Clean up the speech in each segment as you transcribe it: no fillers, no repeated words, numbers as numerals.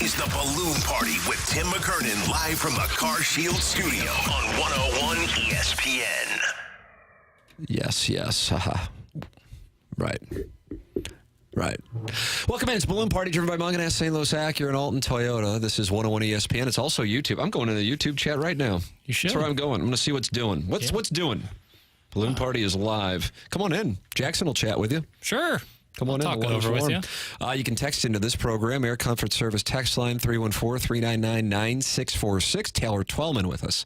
is the Balloon Party with Tim McKernan live from the Car Shield studio on 101 ESPN. Yes. Right. Welcome in. It's Balloon Party driven by Munganess, St. Louis Acura, and Alton Toyota. This is 101 ESPN. It's also YouTube. I'm going to the YouTube chat right now. You should. That's where I'm going. I'm going to see what's doing. What's doing? Balloon Party is live. Come on in. Jackson will chat with you. Sure. Come on in. Talk it over with you. You can text into this program, Air Comfort Service text line 314-399-9646. Taylor Twellman with us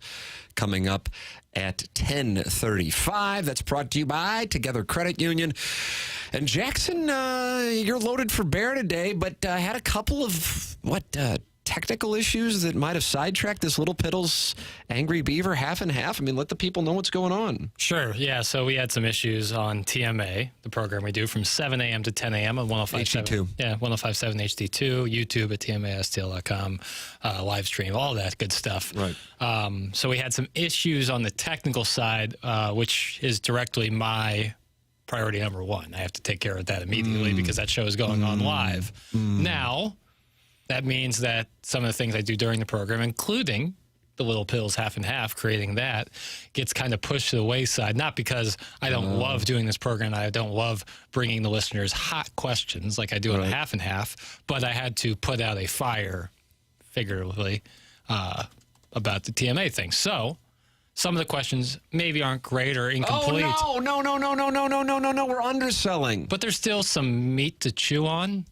coming up at 10:35. That's brought to you by Together Credit Union. And Jackson, you're loaded for bear today, but had a couple of, technical issues that might have sidetracked this Little Piddles Angry Beaver half and half. I mean, let the people know what's going on. Sure, yeah. So we had some issues on TMA, the program we do from 7 a.m. to 10 a.m. on 105.7. HD2. Yeah, 105.7 HD2, YouTube at TMASTL.com, live stream, all that good stuff. Right. So we had some issues on the technical side, which is directly my priority number one. I have to take care of that immediately because that show is going on live. Now, that means that some of the things I do during the program, including the Little Pills half and half, creating that, gets kind of pushed to the wayside. Not because I don't love doing this program. I don't love bringing the listeners hot questions like I do on a half and half, but I had to put out a fire, figuratively, about the TMA thing. So some of the questions maybe aren't great or incomplete. Oh, no. We're underselling. But there's still some meat to chew on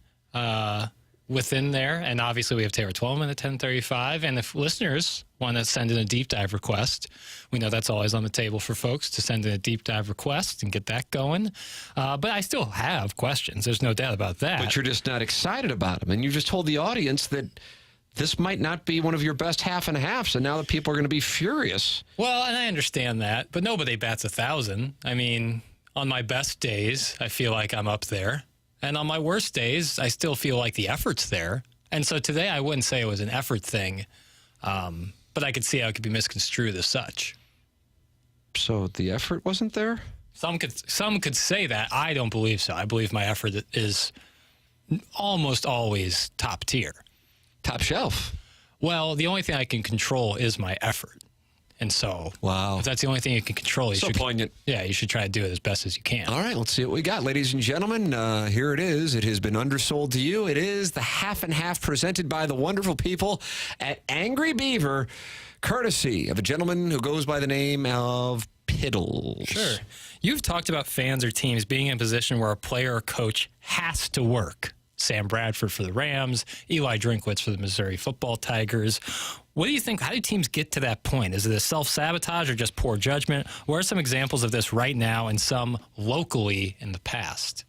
within there. And obviously we have Taylor Twellman at 10:35. And if listeners want to send in a deep dive request, we know that's always on the table for folks to send in a deep dive request and get that going. But I still have questions. There's no doubt about that. But you're just not excited about them. And you just told the audience that this might not be one of your best half and halves, and now that people are going to be furious. Well, and I understand that, but nobody bats 1,000. I mean, on my best days, I feel like I'm up there. And on my worst days, I still feel like the effort's there. And so today, I wouldn't say it was an effort thing, but I could see how it could be misconstrued as such. So the effort wasn't there? Some could say that. I don't believe so. I believe my effort is almost always top tier. Top shelf. Well, the only thing I can control is my effort. And so, if that's the only thing you can control, poignant. Yeah, you should try to do it as best as you can. All right, let's see what we got. Ladies and gentlemen, here it is. It has been undersold to you. It is the half and half presented by the wonderful people at Angry Beaver, courtesy of a gentleman who goes by the name of Piddles. Sure. You've talked about fans or teams being in a position where a player or coach has to work. Sam Bradford for the Rams, Eli Drinkwitz for the Missouri Football Tigers. What do you think? How do teams get to that point? Is it a self-sabotage or just poor judgment? What are some examples of this right now and some locally in the past?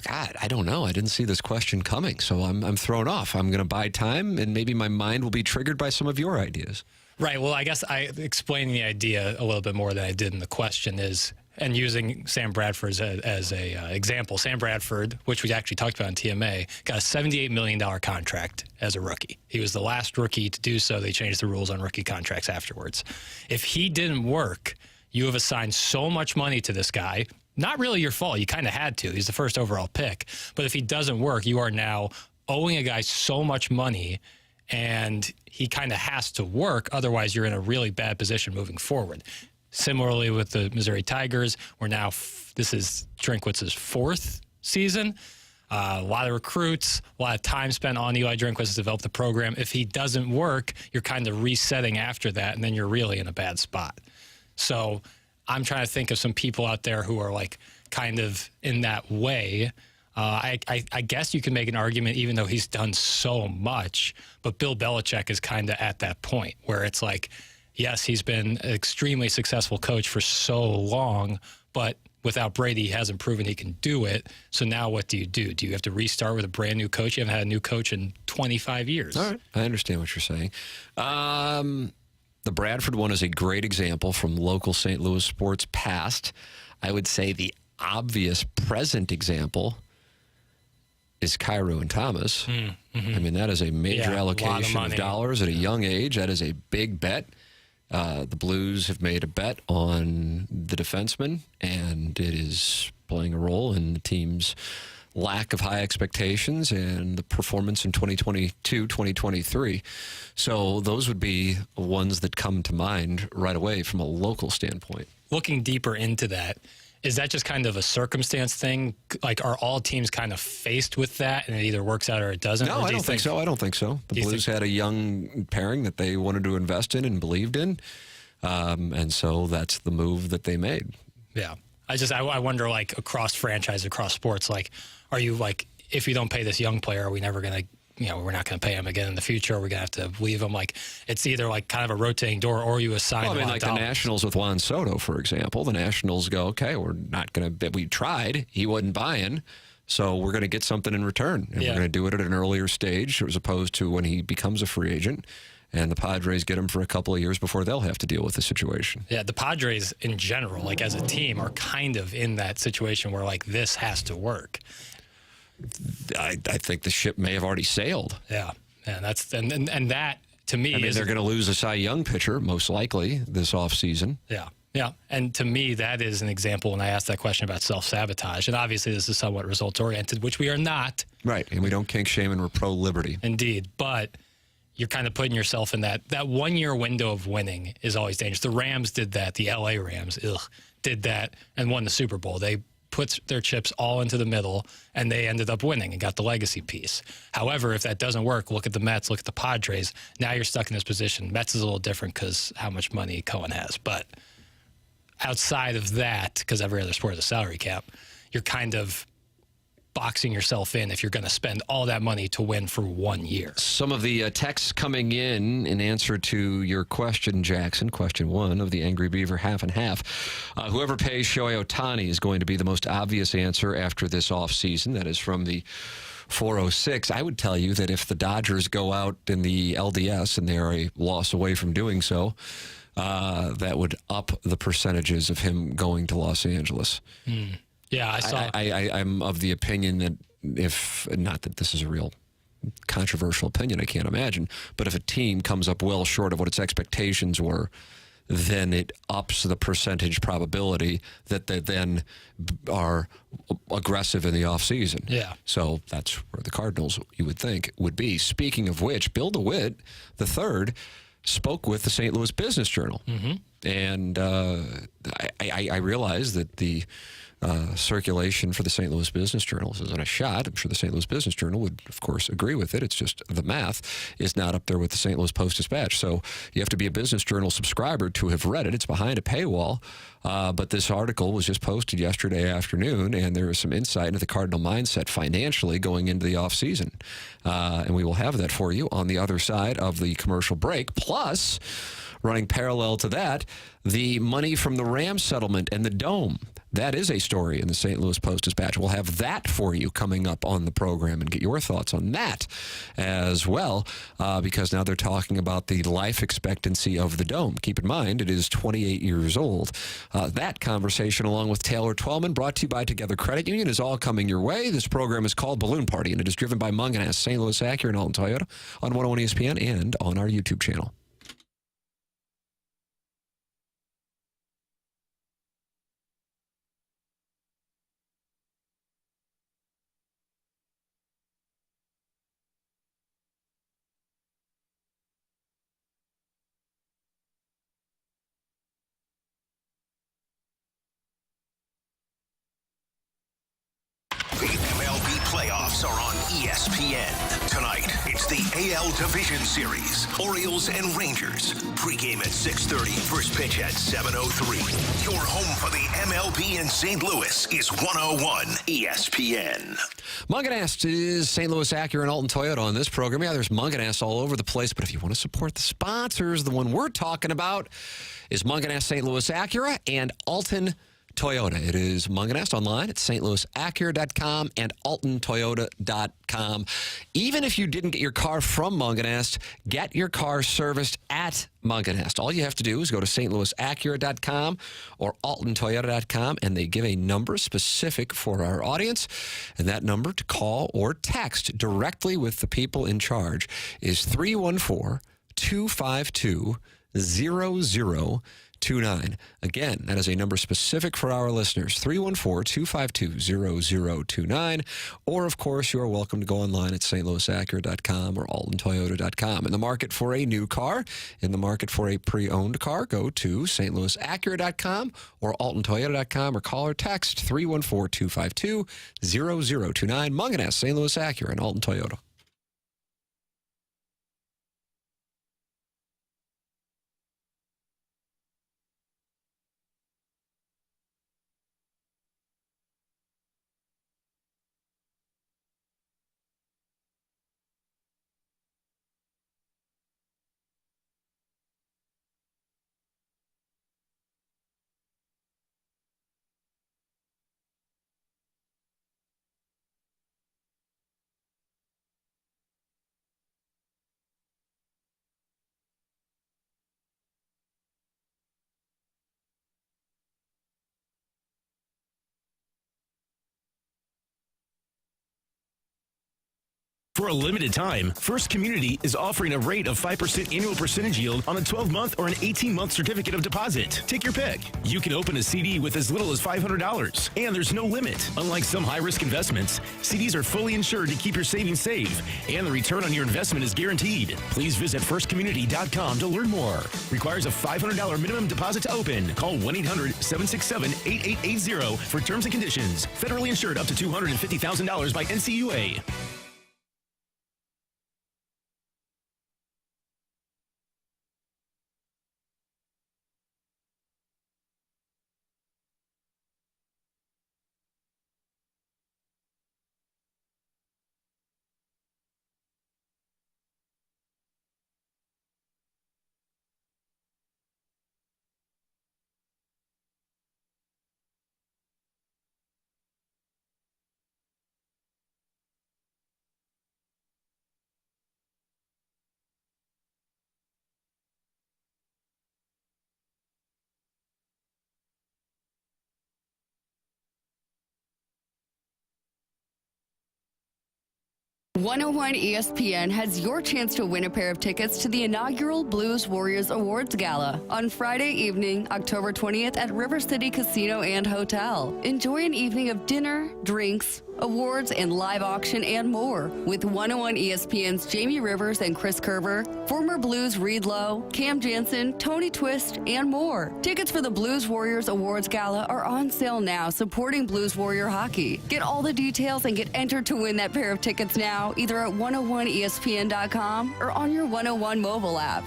God, I don't know. I didn't see this question coming, so I'm thrown off. I'm going to buy time, and maybe my mind will be triggered by some of your ideas. Right. Well, I guess explaining the idea a little bit more than I did in the question is, and using Sam Bradford as a example. Sam Bradford, which we actually talked about on TMA, got a $78 million contract as a rookie. He was the last rookie to do so. They changed the rules on rookie contracts afterwards. If he didn't work, you have assigned so much money to this guy. Not really your fault. You kind of had to. He's the first overall pick. But if he doesn't work, you are now owing a guy so much money, and he kind of has to work. Otherwise, you're in a really bad position moving forward. Similarly with the Missouri Tigers, we're now, this is Drinkwitz's fourth season. A lot of recruits, a lot of time spent on Eli Drinkwitz to develop the program. If he doesn't work, you're kind of resetting after that, and then you're really in a bad spot. So I'm trying to think of some people out there who are like kind of in that way. I guess you can make an argument, even though he's done so much, but Bill Belichick is kind of at that point where it's like, yes, he's been an extremely successful coach for so long, but without Brady, he hasn't proven he can do it. So now what do? Do you have to restart with a brand new coach? You haven't had a new coach in 25 years. All right. I understand what you're saying. The Bradford one is a great example from local St. Louis sports past. I would say the obvious present example is Cairo and Thomas. I mean, that is a major allocation of dollars at a young age. That is a big bet. The Blues have made a bet on the defenseman, and it is playing a role in the team's lack of high expectations and the performance in 2022, 2023. So those would be ones that come to mind right away from a local standpoint. Looking deeper into that, is that just kind of a circumstance thing? Like, are all teams kind of faced with that and it either works out or it doesn't? No, I don't think so. I don't think so. The Blues had a young pairing that they wanted to invest in and believed in. And so that's the move that they made. Yeah. I wonder, like, across franchise, across sports, like, are you like, if you don't pay this young player, are we never going to, we're not going to pay him again in the future? Are we going to have to leave him? Like, it's either like kind of a rotating door or you assign well, I mean, like dollars. The Nationals with Juan Soto, for example. The Nationals go, okay, we're not going to, we tried. He wasn't buying. So we're going to get something in return. And we're going to do it at an earlier stage as opposed to when he becomes a free agent. And the Padres get him for a couple of years before they'll have to deal with the situation. Yeah, the Padres in general, like as a team, are kind of in that situation where, like, this has to work. I think the ship may have already sailed. Yeah, and that's and that to me, I mean, they're going to lose a Cy Young pitcher most likely this offseason. Yeah, and to me, that is an example when I asked that question about self-sabotage. And obviously, this is somewhat results-oriented, which we are not. Right, and we don't kink shame and we're pro-liberty. Indeed, but you're kind of putting yourself in that 1 year window of winning is always dangerous. The Rams did that. The LA Rams did that and won the Super Bowl. They put their chips all into the middle, and they ended up winning and got the legacy piece. However, if that doesn't work, look at the Mets, look at the Padres. Now you're stuck in this position. Mets is a little different because how much money Cohen has. But outside of that, because every other sport has a salary cap, you're kind of boxing yourself in if you're going to spend all that money to win for 1 year. Some of the texts coming in answer to your question, Jackson, question one of the Angry Beaver, half and half. Whoever pays Shohei Ohtani is going to be the most obvious answer after this offseason. That is from the 406. I would tell you that if the Dodgers go out in the LDS and they are a loss away from doing so, that would up the percentages of him going to Los Angeles. Yeah, I saw. I'm of the opinion that if, not that this is a real controversial opinion, I can't imagine, but if a team comes up well short of what its expectations were, then it ups the percentage probability that they then are aggressive in the offseason. Yeah. So that's where the Cardinals, you would think, would be. Speaking of which, Bill DeWitt, the third, spoke with the St. Louis Business Journal. Mm-hmm. And I realize that the circulation for the St. Louis Business Journal isn't a shot. I'm sure the St. Louis Business Journal would, of course, agree with it. It's just the math is not up there with the St. Louis Post-Dispatch. So you have to be a Business Journal subscriber to have read it. It's behind a paywall. But this article was just posted yesterday afternoon, and there is some insight into the Cardinal mindset financially going into the offseason. And we will have that for you on the other side of the commercial break. Plus, running parallel to that, the money from the Rams settlement and the Dome. That is a story in the St. Louis Post-Dispatch. We'll have that for you coming up on the program and get your thoughts on that as well, because now they're talking about the life expectancy of the Dome. Keep in mind, it is 28 years old. That conversation, along with Taylor Twellman, brought to you by Together Credit Union, is all coming your way. This program is called Balloon Party, and it is driven by Munganess, St. Louis Acura, and Alton Toyota on 101 ESPN and on our YouTube channel. Playoffs are on ESPN. Tonight, it's the AL Division Series. Orioles and Rangers. Pregame at 6:30. First pitch at 7:03. Your home for the MLB in St. Louis is 101 ESPN. Munganast is St. Louis Acura and Alton Toyota on this program. Yeah, there's Munganast all over the place, but if you want to support the sponsors, the one we're talking about is Munganast St. Louis Acura and Alton Toyota. It is Munganast online at stlouisacura.com and altontoyota.com. Even if you didn't get your car from Munganast, get your car serviced at Munganast. All you have to do is go to stlouisacura.com or altontoyota.com, and they give a number specific for our audience. And that number to call or text directly with the people in charge is 314-252-00 0029. Again, that is a number specific for our listeners, 314-252-0029. Or, of course, you are welcome to go online at stlouisacura.com or altontoyota.com. In the market for a new car, in the market for a pre-owned car, go to stlouisacura.com or altontoyota.com or call or text 314-252-0029. Munganess, St. Louis Acura, and Alton Toyota. For a limited time, First Community is offering a rate of 5% annual percentage yield on a 12-month or an 18-month certificate of deposit. Take your pick. You can open a CD with as little as $500, and there's no limit. Unlike some high-risk investments, CDs are fully insured to keep your savings safe, and the return on your investment is guaranteed. Please visit firstcommunity.com to learn more. Requires a $500 minimum deposit to open. Call 1-800-767-8880 for terms and conditions. Federally insured up to $250,000 by NCUA. ESPN has your chance to win a pair of tickets to the inaugural Blues Warriors Awards Gala on Friday evening, October 20th at River City Casino and Hotel. Enjoy an evening of dinner, drinks, awards, and live auction and more with 101 ESPN's Jamie Rivers and Chris Kerber, former Blues Reed Lowe, Cam Jansen, Tony Twist, and more. Tickets for the Blues Warriors Awards Gala are on sale now, supporting Blues Warrior hockey. Get all the details and get entered to win that pair of tickets now, either at 101ESPN.com or on your 101 mobile app.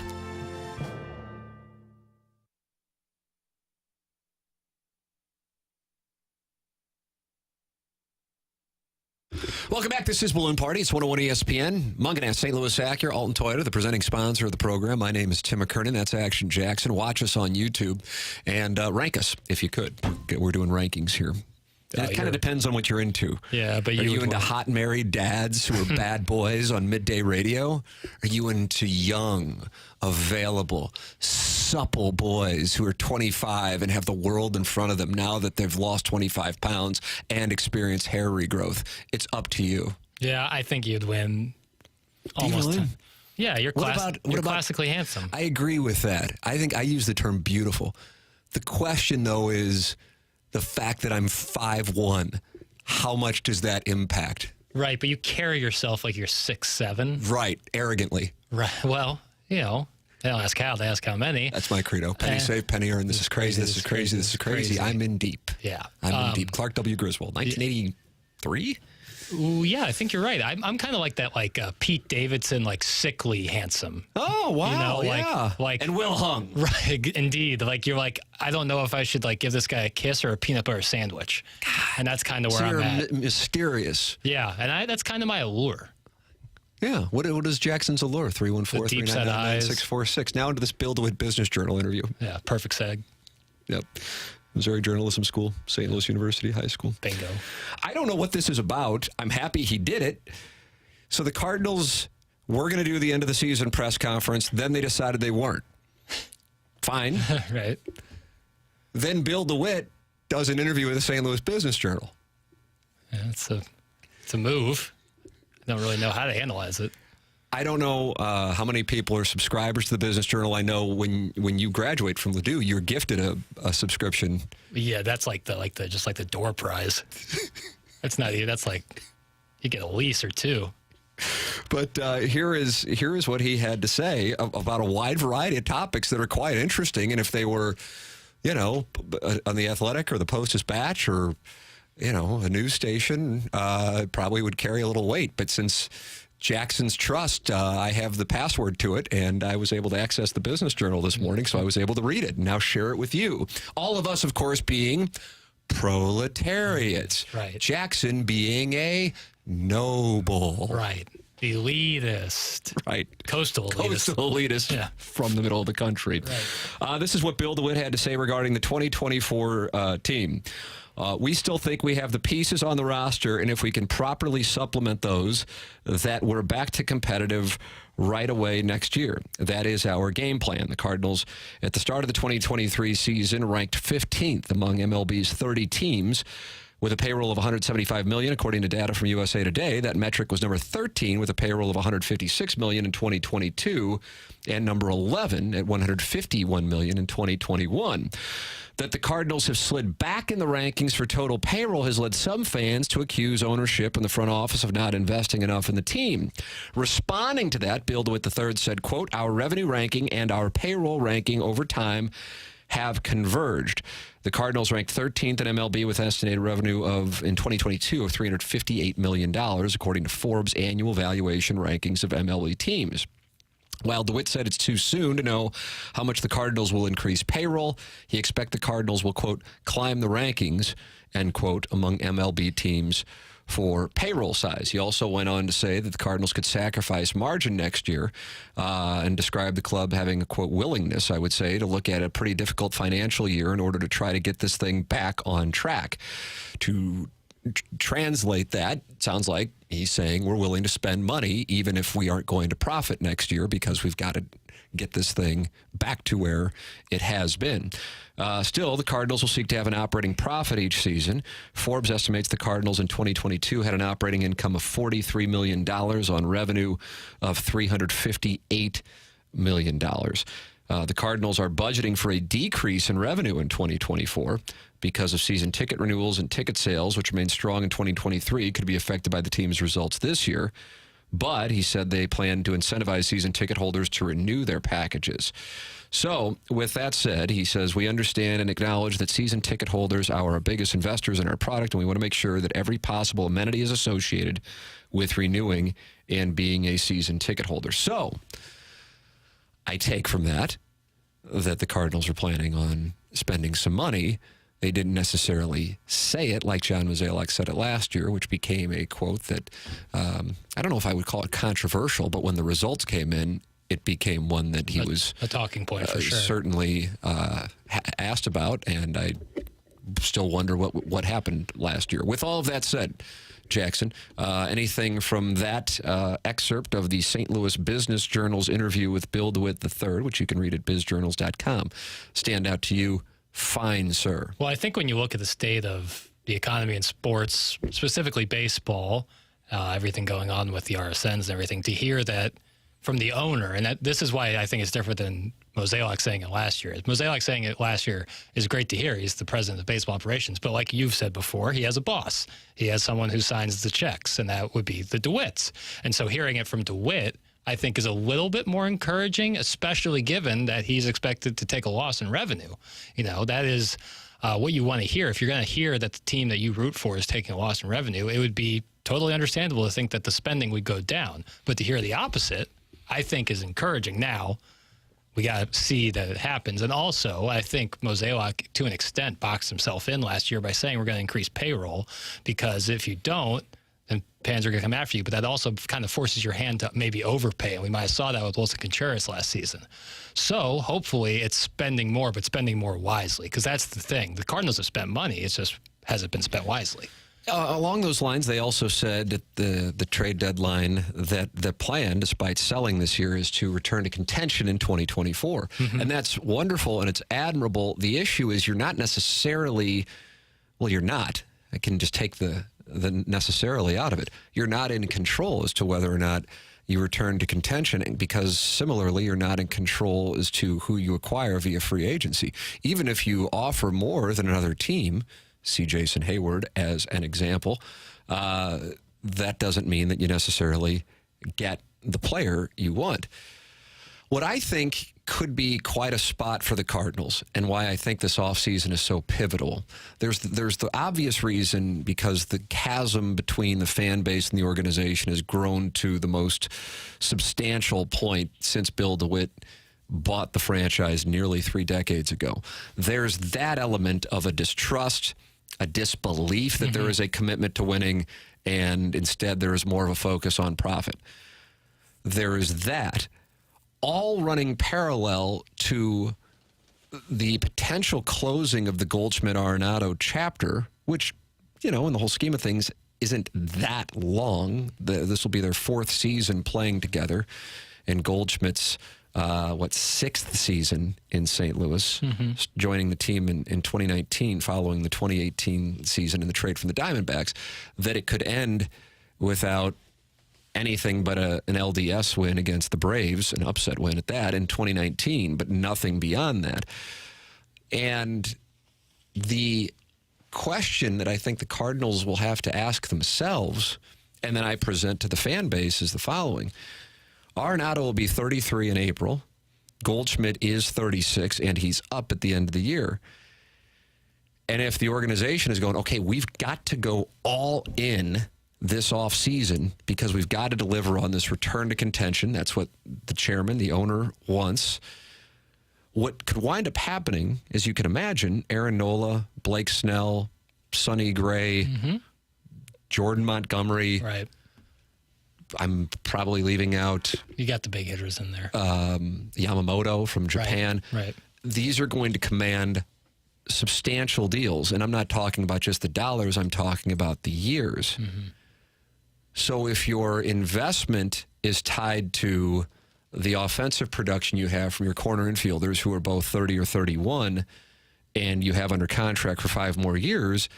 Welcome back. This is Balloon Party. It's 101 ESPN. Munganess, St. Louis Acura, Alton Toyota, the presenting sponsor of the program. My name is Tim McKernan. That's Action Jackson. Watch us on YouTube and rank us if you could. We're doing rankings here. It kind of depends on what you're into. Yeah, but are you into hot married dads who are bad boys on midday radio? Are you into young, available, supple boys who are 25 and have the world in front of them now that they've lost 25 pounds and experience hair regrowth? It's up to you. Yeah, I think you'd win almost. Yeah, you're classically handsome. I agree with that. I think I use the term beautiful. The question, though, is the fact that I'm 5'1", how much does that impact? Right, but you carry yourself like you're 6'7". Right, arrogantly. Right. Well, they don't ask how, they ask how many. That's my credo. Penny save, penny earn. This is crazy, this is crazy, this is crazy. I'm in deep. Yeah. I'm in deep. Clark W. Griswold, 1983? Ooh, yeah, I think you're right. I'm kind of like that, Pete Davidson, sickly handsome. Oh, wow, yeah. And Will Hung. Right, indeed. You're I don't know if I should, give this guy a kiss or a peanut butter sandwich. And that's kind of where I'm at. Mysterious. Yeah, and that's kind of my allure. Yeah. What is Jackson's allure? 314-399-9646. Now into this Bill DeWitt Business Journal interview. Yeah, perfect seg. Yep. Missouri Journalism School, St. Louis University High School. Bingo. I don't know what this is about. I'm happy he did it. So the Cardinals were going to do the end of the season press conference. Then they decided they weren't. Fine. Right. Then Bill DeWitt does an interview with the St. Louis Business Journal. Yeah, it's a move. I don't really know how to analyze it. I don't know how many people are subscribers to the Business Journal. I know when you graduate from Ladue, you're gifted a subscription. Yeah, that's like the door prize. That's not even. That's like you get a lease or two. But here is what he had to say about a wide variety of topics that are quite interesting. And if they were, on the Athletic or the Post-Dispatch or, a news station, probably would carry a little weight. But since Jackson's Trust, I have the password to it, and I was able to access the Business Journal this morning, so I was able to read it and now share it with you. All of us, of course, being proletariats. Right. Jackson being a noble. Right. Elitist. Right. Coastal elitist from the middle of the country. Right. This is what Bill DeWitt had to say regarding the 2024 team. We still think we have the pieces on the roster, and if we can properly supplement those, that we're back to competitive right away next year. That is our game plan. The Cardinals, at the start of the 2023 season, ranked 15th among MLB's 30 teams with a payroll of $175 million, according to data from USA Today. That metric was number 13 with a payroll of $156 million in 2022 and number 11 at $151 million in 2021. That the Cardinals have slid back in the rankings for total payroll has led some fans to accuse ownership and the front office of not investing enough in the team. Responding to that, Bill DeWitt III said, quote, "Our revenue ranking and our payroll ranking over time have converged. The Cardinals ranked 13th in MLB with estimated revenue in 2022 of $358 million, according to Forbes' annual valuation rankings of MLB teams. While DeWitt said it's too soon to know how much the Cardinals will increase payroll, he expects the Cardinals will, quote, climb the rankings, end quote, among MLB teams for payroll size. He also went on to say that the Cardinals could sacrifice margin next year and describe the club having a, quote, willingness, I would say, to look at a pretty difficult financial year in order to try to get this thing back on track. To translate that, it sounds like he's saying we're willing to spend money even if we aren't going to profit next year because we've got to get this thing back to where it has been. Still, the Cardinals will seek to have an operating profit each season. Forbes estimates the Cardinals in 2022 had an operating income of $43 million on revenue of $358 million. The Cardinals are budgeting for a decrease in revenue in 2024 because of season ticket renewals and ticket sales, which remain strong in 2023, could be affected by the team's results this year. But he said they plan to incentivize season ticket holders to renew their packages. So with that said, he says, we understand and acknowledge that season ticket holders are our biggest investors in our product, and we want to make sure that every possible amenity is associated with renewing and being a season ticket holder. So I take from that the Cardinals are planning on spending some money. They didn't necessarily say it like John Mozeliak said it last year, which became a quote that I don't know if I would call it controversial, but when the results came in, it became one that he was a talking point for sure. Certainly asked about, and I still wonder what happened last year. With all of that said, Jackson, anything from that excerpt of the St. Louis Business Journal's interview with Bill DeWitt III, which you can read at bizjournals.com, stand out to you? Fine, sir. Well, I think when you look at the state of the economy in sports, specifically baseball, everything going on with the RSNs and everything, to hear that from the owner, and this is why I think it's different than Mozeliak saying it last year. Mozeliak saying it last year is great to hear. He's the president of baseball operations. But like you've said before, he has a boss. He has someone who signs the checks, and that would be the DeWitts. And so hearing it from DeWitt, I think, is a little bit more encouraging, especially given that he's expected to take a loss in revenue. That is what you want to hear. If you're going to hear that the team that you root for is taking a loss in revenue, it would be totally understandable to think that the spending would go down. But to hear the opposite, I think, is encouraging. Now, we got to see that it happens. And also, I think Mozeliak, to an extent, boxed himself in last year by saying we're going to increase payroll, because if you don't, then fans are going to come after you. But that also kind of forces your hand to maybe overpay. And we might have saw that with Wilson Contreras last season. So hopefully it's spending more, but spending more wisely, because that's the thing. The Cardinals have spent money. It's just hasn't been spent wisely. Along those lines, they also said at the trade deadline that the plan, despite selling this year, is to return to contention in 2024. Mm-hmm. And that's wonderful and it's admirable. The issue is you're not necessarily, well, you're not. I can just take the necessarily out of it. You're not in control as to whether or not you return to contention, because similarly, you're not in control as to who you acquire via free agency. Even if you offer more than another team, see Jason Hayward as an example, that doesn't mean that you necessarily get the player you want. What I think could be quite a spot for the Cardinals, and why I think this offseason is so pivotal, there's the obvious reason, because the chasm between the fan base and the organization has grown to the most substantial point since Bill DeWitt bought the franchise nearly 3 decades ago. There's that element of a distrust, a disbelief that there is a commitment to winning, and instead there is more of a focus on profit. There is that, all running parallel to the potential closing of the Goldschmidt-Arenado chapter, which, in the whole scheme of things, isn't that long. This will be their 4th season playing together, and Goldschmidt's 6th season in St. Louis, joining the team in 2019 following the 2018 season in the trade from the Diamondbacks, that it could end without anything but an LDS win against the Braves, an upset win at that, in 2019, but nothing beyond that. And the question that I think the Cardinals will have to ask themselves, and then I present to the fan base, is the following. Arenado will be 33 in April. Goldschmidt is 36, and he's up at the end of the year. And if the organization is going, okay, we've got to go all in this offseason because we've got to deliver on this return to contention. That's what the chairman, the owner, wants. What could wind up happening, as you can imagine, Aaron Nola, Blake Snell, Sonny Gray, Jordan Montgomery. Right. I'm probably leaving out... You got the big hitters in there. Yamamoto from Japan. Right. These are going to command substantial deals. And I'm not talking about just the dollars. I'm talking about the years. So if your investment is tied to the offensive production you have from your corner infielders who are both 30 or 31, and you have under contract for 5 more years,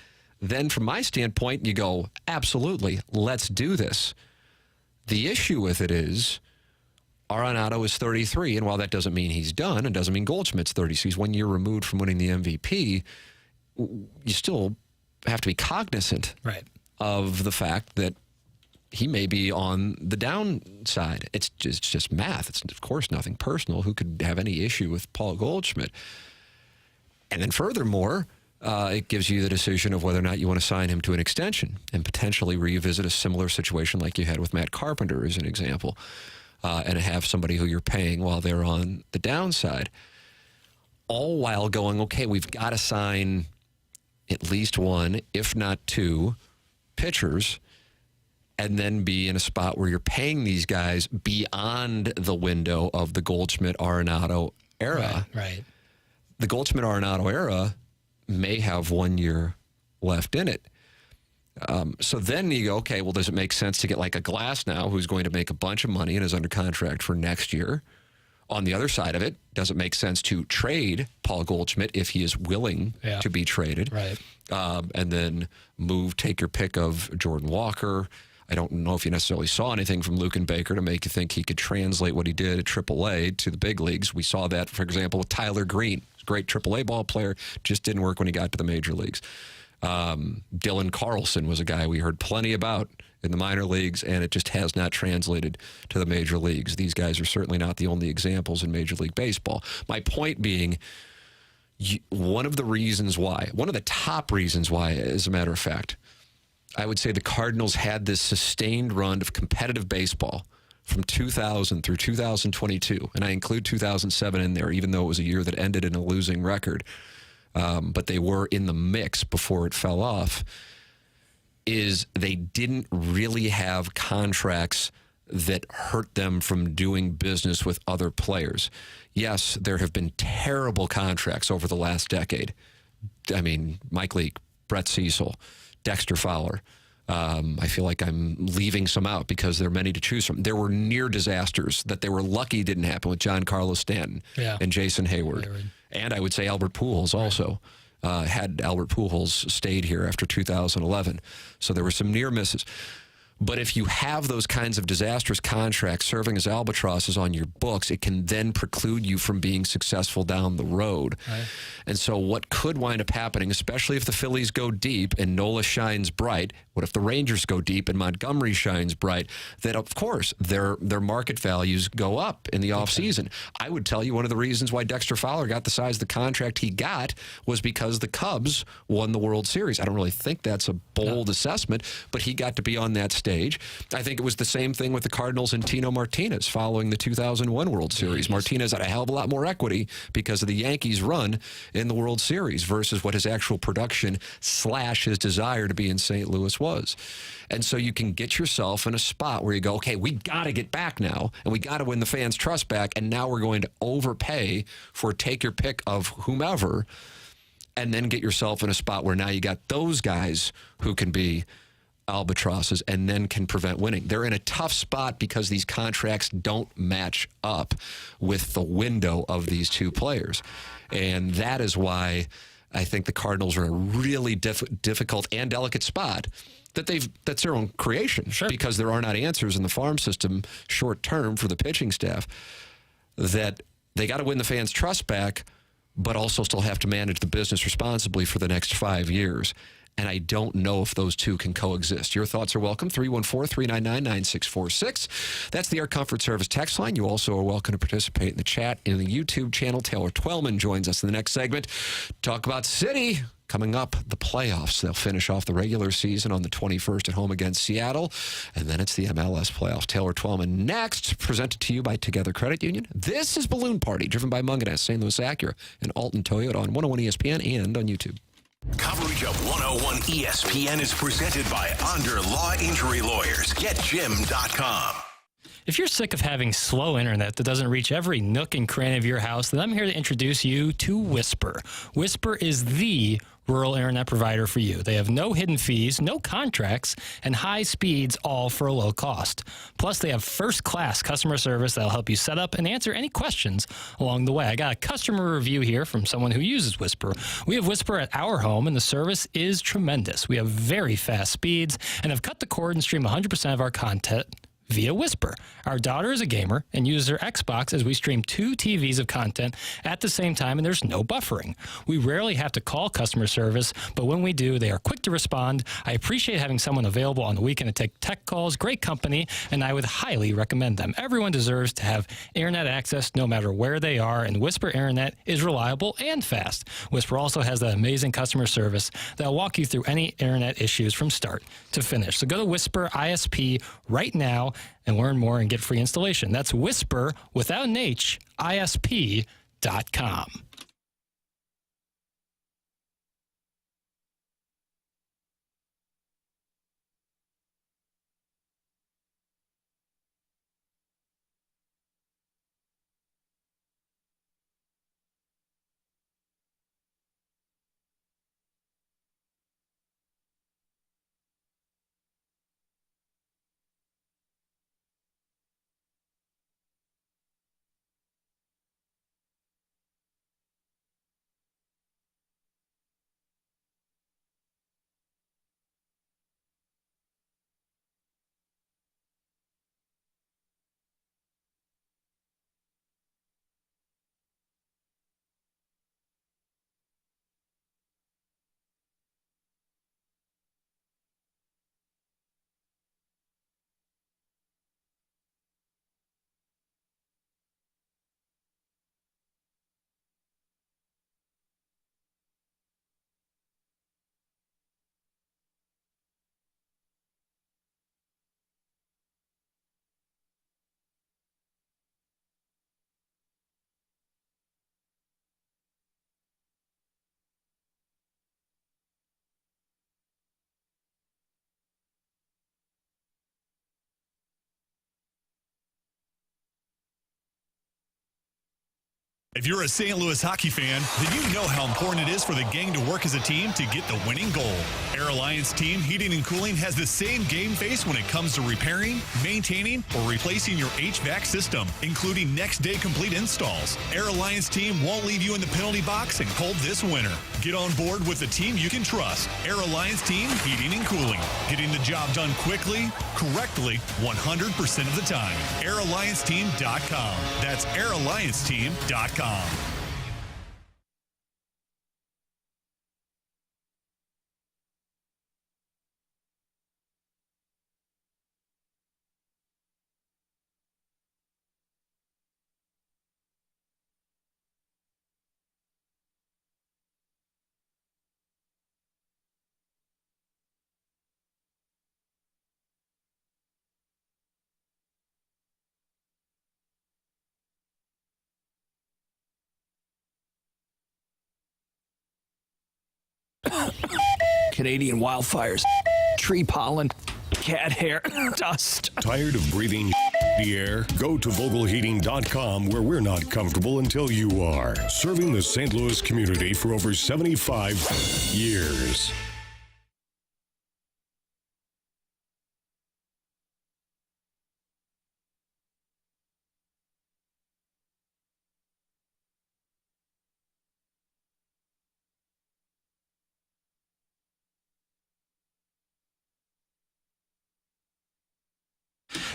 then from my standpoint, you go, absolutely, let's do this. The issue with it is Arenado is 33, and while that doesn't mean he's done, and doesn't mean Goldschmidt's 30, so he's 1 year removed from winning the MVP, you still have to be cognizant of the fact that he may be on the downside. It's just math. It's, of course, nothing personal. Who could have any issue with Paul Goldschmidt? And then furthermore, it gives you the decision of whether or not you want to sign him to an extension and potentially revisit a similar situation like you had with Matt Carpenter as an example, and have somebody who you're paying while they're on the downside. All while going, okay, we've got to sign at least 1, if not 2, pitchers, and then be in a spot where you're paying these guys beyond the window of the Goldschmidt-Arenado era. Right. The Goldschmidt-Arenado era may have 1 year left in it. So then you go, okay, well, does it make sense to get like a Glass now who's going to make a bunch of money and is under contract for next year? On the other side of it, does it make sense to trade Paul Goldschmidt if he is willing to be traded? Right. And then take your pick of Jordan Walker. I don't know if you necessarily saw anything from Luken Baker to make you think he could translate what he did at AAA to the big leagues. We saw that, for example, with Tyler Green. Great AAA ball player, just didn't work when he got to the major leagues. Dylan Carlson was a guy we heard plenty about in the minor leagues, and it just has not translated to the major leagues. These guys are certainly not the only examples in Major League Baseball. My point being, one of the top reasons why, as a matter of fact, I would say the Cardinals had this sustained run of competitive baseball from 2000 through 2022, and I include 2007 in there, even though it was a year that ended in a losing record. But they were in the mix before it fell off, is they didn't really have contracts that hurt them from doing business with other players. Yes, there have been terrible contracts over the last decade. I mean, Mike Leake, Brett Cecil, Dexter Fowler. I feel like I'm leaving some out because there are many to choose from. There were near disasters that they were lucky didn't happen with Giancarlo Stanton and Jason Hayward. And I would say Albert Pujols also. Had Albert Pujols stayed here after 2011. So there were some near misses. But if you have those kinds of disastrous contracts serving as albatrosses on your books, it can then preclude you from being successful down the road. Right. And so what could wind up happening, especially if the Phillies go deep and Nola shines bright, what if the Rangers go deep and Montgomery shines bright, that of course their market values go up in the offseason. I would tell you one of the reasons why Dexter Fowler got the size of the contract he got was because the Cubs won the World Series. I don't really think that's a bold assessment, but he got to be on that stage. I think it was the same thing with the Cardinals and Tino Martinez following the 2001 World Series. Martinez had a hell of a lot more equity because of the Yankees' run in the World Series versus what his actual production / his desire to be in St. Louis was. And so you can get yourself in a spot where you go, okay, we got to get back now, and we got to win the fans' trust back, and now we're going to overpay for take your pick of whomever, and then get yourself in a spot where now you got those guys who can be albatrosses and then can prevent winning. They're in a tough spot because these contracts don't match up with the window of these two players. And that is why I think the Cardinals are in a really difficult and delicate spot that's their own creation, because there are not answers in the farm system short term for the pitching staff, that they got to win the fans' trust back, but also still have to manage the business responsibly for the next 5 years. And I don't know if those two can coexist. Your thoughts are welcome. 314-399-9646. That's the Air Comfort Service text line. You also are welcome to participate in the chat in the YouTube channel. Taylor Twellman joins us in the next segment. Talk about City. Coming up, the playoffs. They'll finish off the regular season on the 21st at home against Seattle. And then it's the MLS playoffs. Taylor Twellman next, presented to you by Together Credit Union. This is Balloon Party, driven by Munganess, St. Louis Acura, and Alton Toyota on 101 ESPN and on YouTube. Coverage of 101 ESPN is presented by Onder Law Injury Lawyers. GetJim.com. If you're sick of having slow internet that doesn't reach every nook and cranny of your house, then I'm here to introduce you to Whisper. Whisper is the rural internet provider for you. They have no hidden fees, no contracts, and high speeds, all for a low cost. Plus, they have first-class customer service that'll help you set up and answer any questions along the way. I got a customer review here from someone who uses Whisper. We have Whisper at our home, and the service is tremendous. We have very fast speeds and have cut the cord and stream 100% of our content via Whisper. Our daughter is a gamer and uses her Xbox as we stream 2 TVs of content at the same time, and there's no buffering. We rarely have to call customer service, but when we do, they are quick to respond. I appreciate having someone available on the weekend to take tech calls. Great company, and I would highly recommend them. Everyone deserves to have internet access no matter where they are, and Whisper Internet is reliable and fast. Whisper also has that amazing customer service that will walk you through any internet issues from start to finish. So go to Whisper ISP right now and learn more and get free installation. That's Whisper, without an H, ISP.com. If you're a St. Louis hockey fan, then you know how important it is for the gang to work as a team to get the winning goal. Air Alliance Team Heating and Cooling has the same game face when it comes to repairing, maintaining, or replacing your HVAC system, including next-day complete installs. Air Alliance Team won't leave you in the penalty box and cold this winter. Get on board with the team you can trust. Air Alliance Team Heating and Cooling. Getting the job done quickly, correctly, 100% of the time. AirAllianceTeam.com. That's AirAllianceTeam.com. Canadian wildfires, tree pollen, cat hair, dust. Tired of breathing the air? Go to VogelHeating.com, where we're not comfortable until you are. Serving the St. Louis community for over 75 years.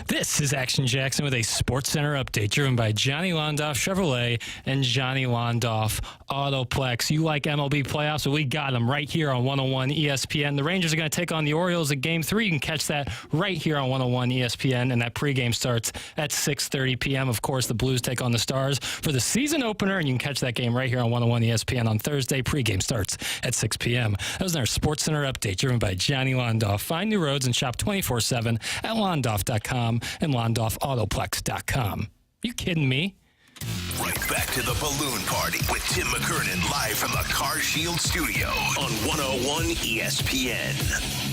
This is Action Jackson with a Sports Center update driven by Johnny Londoff Chevrolet and Johnny Londoff Autoplex. You like MLB playoffs? Well, we got them right here on 101 ESPN. The Rangers are going to take on the Orioles at Game 3. You can catch that right here on 101 ESPN, and that pregame starts at 6:30 p.m. Of course, the Blues take on the Stars for the season opener, and you can catch that game right here on 101 ESPN on Thursday. Pregame starts at 6 p.m. That was our Sports Center update driven by Johnny Londoff. Find new roads and shop 24/7 at londoff.com and LondoffAutoplex.com. You kidding me? Right back to the balloon party with Tim McKernan live from the Car Shield studio on 101 ESPN.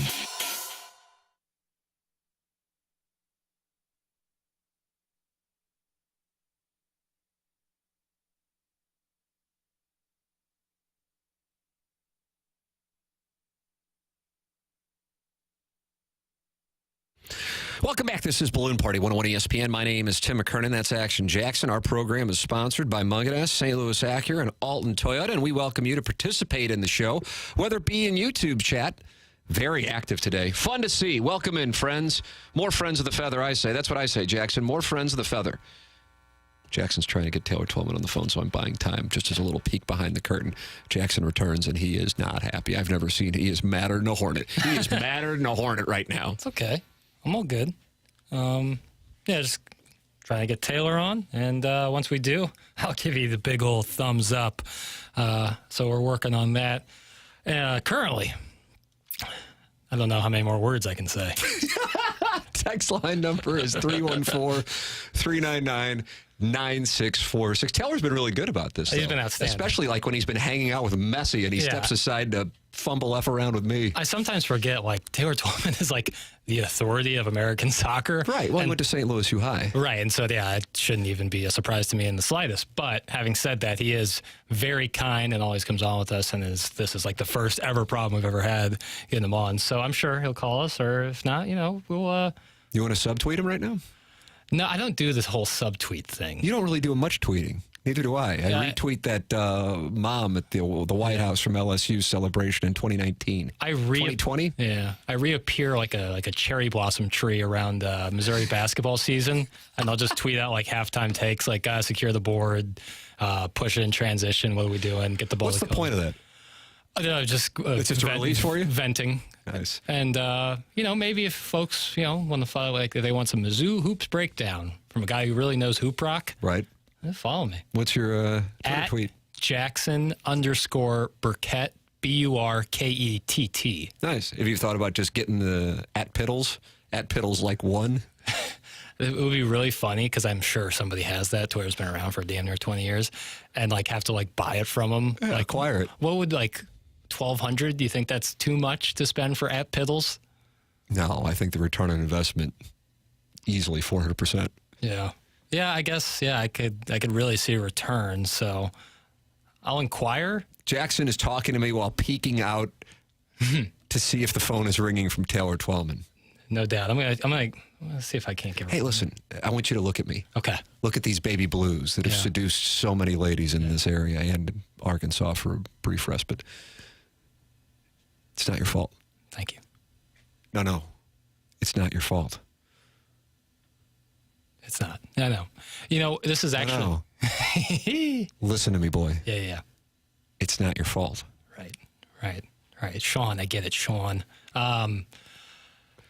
Welcome back. This is Balloon Party 101 ESPN. My name is Tim McKernan. That's Action Jackson. Our program is sponsored by Munganess, St. Louis Acura, and Alton Toyota, and we welcome you to participate in the show, whether it be in YouTube chat. Very active today. Fun to see. Welcome in, friends. More friends of the feather, I say. That's what I say, Jackson. More friends of the feather. Jackson's trying to get Taylor Twellman on the phone, so I'm buying time. Just as a little peek behind the curtain. Jackson returns, and he is not happy. I've never seen he is madder than a hornet. He is madder than a hornet right now. It's okay. I'm all good. Just trying to get Taylor on, and once we do, I'll give you the big old thumbs up. So we're working on that. Currently, I don't know how many more words I can say. Text line number is 314-399-9646. Taylor's been really good about this. He's been outstanding. Especially like when he's been hanging out with Messi and he steps aside to fumble F around with me. I sometimes forget, like, Taylor Twellman is like the authority of American soccer. Right. Well, he went to St. Louis U High. Right. And so, yeah, it shouldn't even be a surprise to me in the slightest. But having said that, he is very kind and always comes on with us. And this is like the first ever problem we've ever had getting him on. So I'm sure he'll call us, or if not, we'll. You want to subtweet him right now? No, I don't do this whole subtweet thing. You don't really do much tweeting. Neither do I. I retweet that mom at the White House from LSU's celebration in 2019. 2020? Yeah. I reappear like a cherry blossom tree around Missouri basketball season, and I'll just tweet out like halftime takes, like, secure the board, push it in transition, what are we doing, get the ball. What's the point of that? It's just a release for you? Venting. Nice. And, maybe if folks, want to follow, like, they want some Mizzou hoops breakdown from a guy who really knows hoop rock. Right. Follow me. What's your tweet? Jackson_Burkett, Burkett. Nice. Have you thought about just getting the at Piddles like one? It would be really funny because I'm sure somebody has that. Twitter's been around for damn near 20 years, and like have to like buy it from them. Yeah, like, acquire it. What would like $1,200? Do you think that's too much to spend for at Piddles? No, I think the return on investment easily 400%. Yeah. Yeah, I guess. Yeah, I could really see a return. So I'll inquire. Jackson is talking to me while peeking out to see if the phone is ringing from Taylor Twellman. No doubt. I'm gonna see if I can't get. Hey, listen, I want you to look at me. Okay. Look at these baby blues that have seduced so many ladies in this area and Arkansas for a brief respite. It's not your fault. Thank you. No. It's not your fault. It's not. I know. You know, this is actually. No. Listen to me, boy. Yeah. It's not your fault. Right. Sean, I get it, Sean.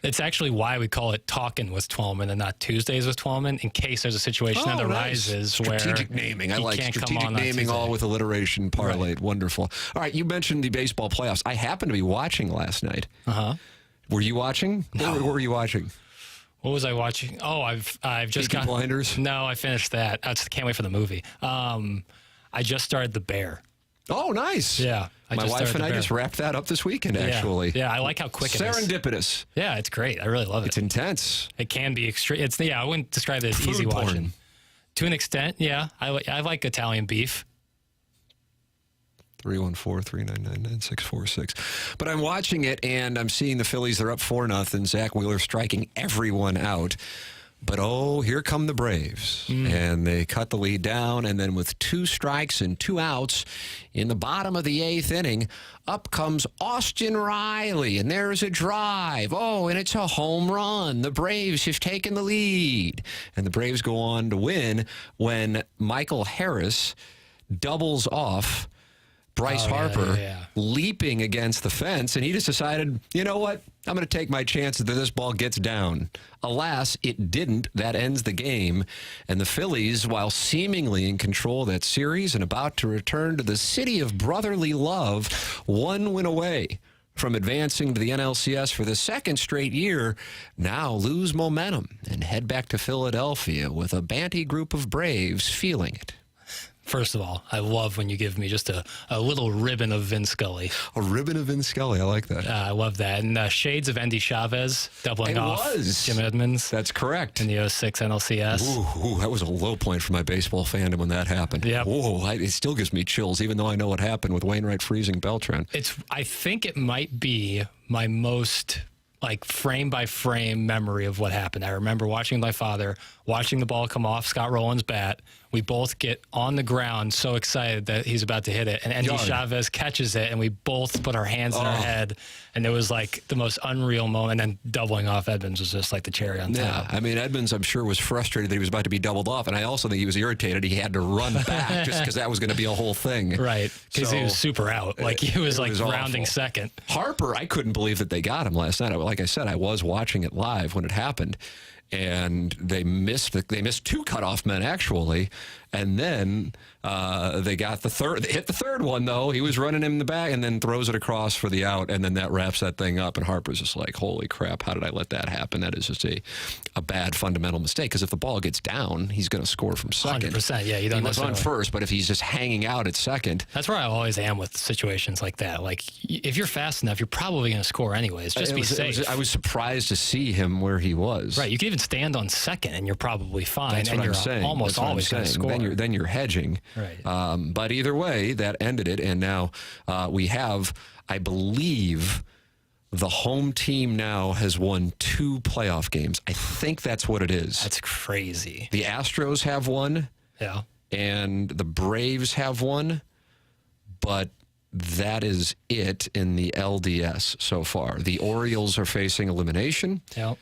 It's actually why we call it Talking with Twellman and not Tuesdays with Twellman, in case there's a situation that arises where strategic naming. I he like can't strategic come on naming, Tuesday. all with alliteration parlayed. Right. Wonderful. All right, you mentioned the baseball playoffs. I happened to be watching last night. Were you watching? No. What were you watching? What was I watching? Oh, I've just Peaky got Blinders? No, I finished that. I just can't wait for the movie. I just started The Bear. Oh, nice. Yeah. My wife and I just wrapped that up this weekend, actually. Yeah, I like how quick it is. Serendipitous. Yeah, it's great. I really love it. It's intense. It can be extreme. I wouldn't describe it as Food easy porn. watching. To an extent, yeah. I like Italian beef. 314-399-9646. But I'm watching it, and I'm seeing the Phillies. They're up 4-0. Zach Wheeler striking everyone out. But, here come the Braves. And they cut the lead down, and then with 2 strikes and 2 outs in the bottom of the 8th inning, up comes Austin Riley, and there's a drive. And it's a home run. The Braves have taken the lead. And the Braves go on to win when Michael Harris doubles off Bryce Harper leaping against the fence, and he just decided, you know what? I'm going to take my chances that this ball gets down. Alas, it didn't. That ends the game. And the Phillies, while seemingly in control of that series and about to return to the city of brotherly love, 1 win away from advancing to the NLCS for the 2nd straight year, now lose momentum and head back to Philadelphia with a Banty group of Braves feeling it. First of all, I love when you give me just a little ribbon of Vin Scully. A ribbon of Vin Scully. I like that. I love that. And shades of Andy Chavez doubling off Jim Edmonds. That's correct. In the 06 NLCS. Ooh, that was a low point for my baseball fandom when that happened. Yep. It still gives me chills, even though I know what happened with Wainwright freezing Beltran. I think it might be my most frame by frame memory of what happened. I remember watching my father, watching the ball come off Scott Rowland's bat. We both get on the ground so excited that he's about to hit it. And Andy Chavez catches it, and we both put our hands in our head. And it was the most unreal moment. And then doubling off Edmonds was just the cherry on top. Yeah, I mean, Edmonds, I'm sure, was frustrated that he was about to be doubled off. And I also think he was irritated he had to run back just because that was going to be a whole thing. Right, because he was super out. He was rounding awful. second. Harper, I couldn't believe that they got him last night. Like I said, I was watching it live when it happened. And they missed 2 cutoff men, actually. And then they got the third. They hit the third one, though. He was running him in the back and then throws it across for the out. And then that wraps that thing up. And Harper's just like, holy crap, how did I let that happen? That is just a bad fundamental mistake. Because if the ball gets down, he's going to score from second. 100%, yeah. You don't he was on first, but if he's just hanging out at second. That's where I always am with situations like that. If you're fast enough, you're probably going to score anyways. Just be safe. I was surprised to see him where he was. Right. You can even stand on second, and you're probably fine. That's what I'm saying. Almost always going to score. Then you're hedging. Right. But either way, that ended it, and now we have, I believe, the home team now has won 2 playoff games. I think that's what it is. That's crazy. The Astros have one. Yeah. And the Braves have one, but that is it in the LDS so far. The Orioles are facing elimination. Yep.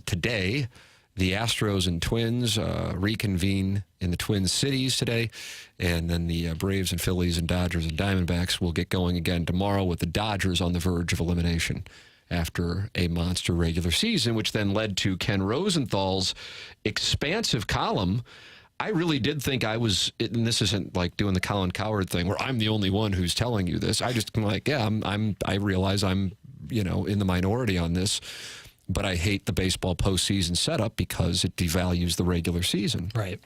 Today, the Astros and Twins reconvene in the Twin Cities today, and then the Braves and Phillies and Dodgers and Diamondbacks will get going again tomorrow with the Dodgers on the verge of elimination after a monster regular season, which then led to Ken Rosenthal's expansive column. I really did think I was, and this isn't like doing the Colin Cowherd thing where I'm the only one who's telling you this. I just I realize I'm, in the minority on this. But I hate the baseball postseason setup because it devalues the regular season. Right.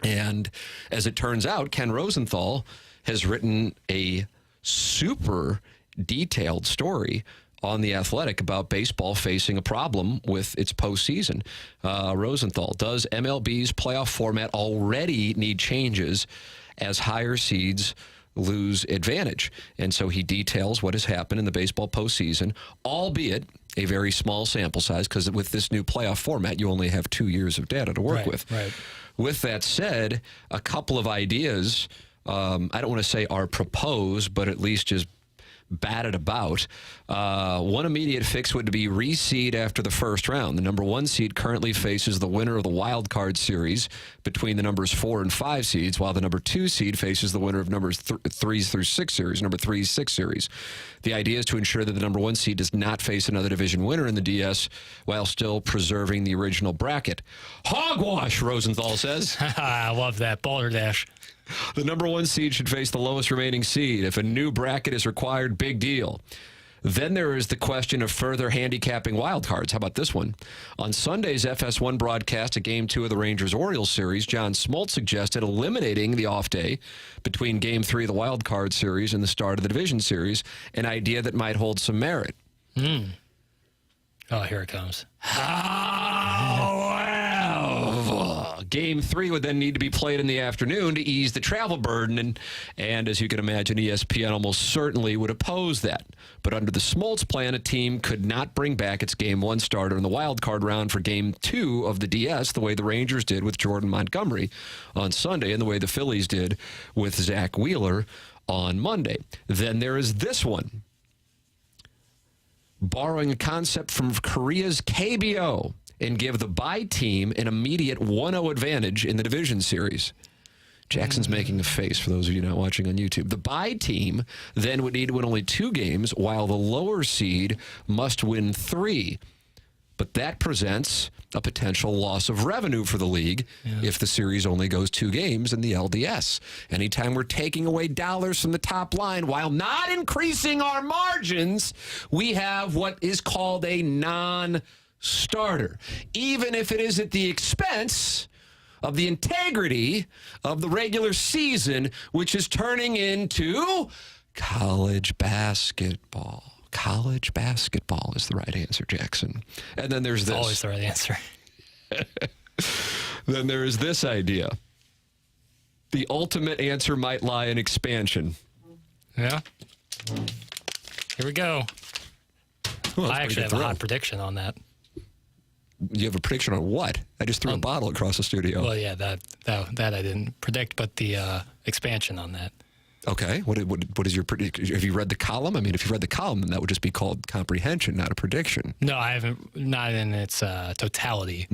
And as it turns out, Ken Rosenthal has written a super detailed story on The Athletic about baseball facing a problem with its postseason. Rosenthal, does MLB's playoff format already need changes as higher seeds lose advantage? And so he details what has happened in the baseball postseason, albeit a very small sample size, because with this new playoff format, you only have 2 years of data to work with. Right. With that said, a couple of ideas, I don't want to say are proposed, but at least just batted about. One immediate fix would be reseed after the first round. The number 1 seed currently faces the winner of the wild card series between the numbers 4 and 5 seeds, while the number 2 seed faces the winner of numbers 3 through 6 series, number 3, 6 series. The idea is to ensure that the number 1 seed does not face another division winner in the DS while still preserving the original bracket. Hogwash, Rosenthal says. I love that. Balderdash. The number 1 seed should face the lowest remaining seed. If a new bracket is required, big deal. Then there is the question of further handicapping wildcards. How about this one? On Sunday's FS1 broadcast of Game 2 of the Rangers-Orioles series, John Smoltz suggested eliminating the off day between Game 3 of the wildcard series and the start of the division series, an idea that might hold some merit. Oh, here it comes. Game 3 would then need to be played in the afternoon to ease the travel burden, and as you can imagine, ESPN almost certainly would oppose that. But under the Smoltz plan, a team could not bring back its Game 1 starter in the wild card round for Game 2 of the DS the way the Rangers did with Jordan Montgomery on Sunday and the way the Phillies did with Zach Wheeler on Monday. Then there is this one. Borrowing a concept from Korea's KBO and give the bye team an immediate 1-0 advantage in the division series. Jackson's making a face for those of you not watching on YouTube. The bye team then would need to win only 2 games, while the lower seed must win 3. But that presents a potential loss of revenue for the league if the series only goes 2 games in the LDS. Anytime we're taking away dollars from the top line while not increasing our margins, we have what is called a non-starter, even if it is at the expense of the integrity of the regular season, which is turning into college basketball. College basketball is the right answer, Jackson. And then there's this. Always the right answer. Then there is this idea. The ultimate answer might lie in expansion. Yeah. Here we go. Well, I actually have a hot prediction on that. You have a prediction on what? I just threw a bottle across the studio. Well, yeah, that I didn't predict, but the expansion on that. Okay. What is your prediction? Have you read the column? I mean, if you read the column, then that would just be called comprehension, not a prediction. No, I haven't, not in its totality.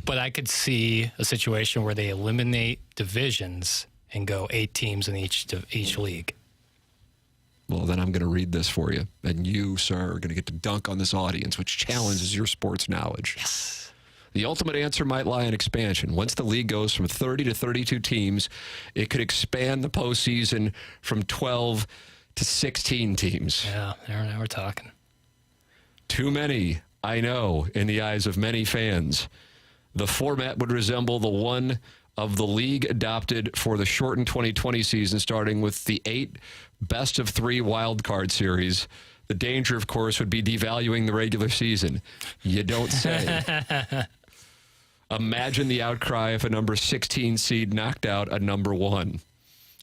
But I could see a situation where they eliminate divisions and go 8 teams in each league. Well, then I'm going to read this for you. And you, sir, are going to get to dunk on this audience, which challenges your sports knowledge. Yes. The ultimate answer might lie in expansion. Once the league goes from 30 to 32 teams, it could expand the postseason from 12 to 16 teams. Yeah, now we're talking. Too many, I know, in the eyes of many fans. The format would resemble the one of the league adopted for the shortened 2020 season, starting with the 8 best-of-3 wild card series. The danger, of course, would be devaluing the regular season. You don't say. Imagine the outcry if a number 16 seed knocked out a number 1.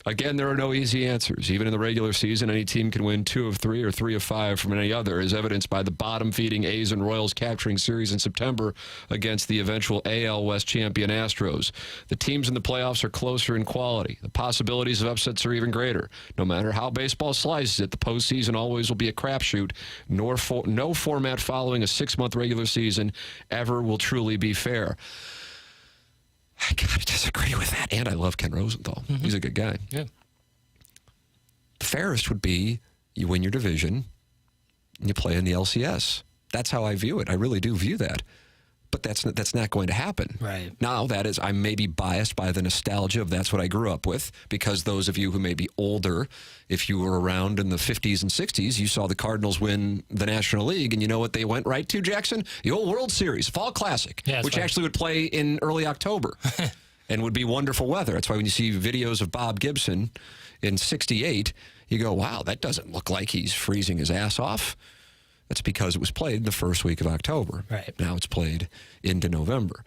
Again, there are no easy answers. Even in the regular season, any team can win 2 of 3 or 3 of 5 from any other, as evidenced by the bottom-feeding A's and Royals capturing series in September against the eventual AL West champion Astros. The teams in the playoffs are closer in quality. The possibilities of upsets are even greater. No matter how baseball slices it, the postseason always will be a crapshoot. No format following a 6-month regular season ever will truly be fair. I gotta disagree with that. And I love Ken Rosenthal. He's a good guy. Yeah. The fairest would be you win your division and you play in the LCS. That's how I view it. I really do view that. But that's not going to happen. Right. Now, that is, I may be biased by the nostalgia of that's what I grew up with, because those of you who may be older, if you were around in the 50s and 60s, you saw the Cardinals win the National League, and you know what they went right to, Jackson? The old World Series, Fall Classic, which actually would play in early October and would be wonderful weather. That's why when you see videos of Bob Gibson in '68, you go, wow, that doesn't look like he's freezing his ass off. That's because it was played the first week of October. Right. Now it's played into November.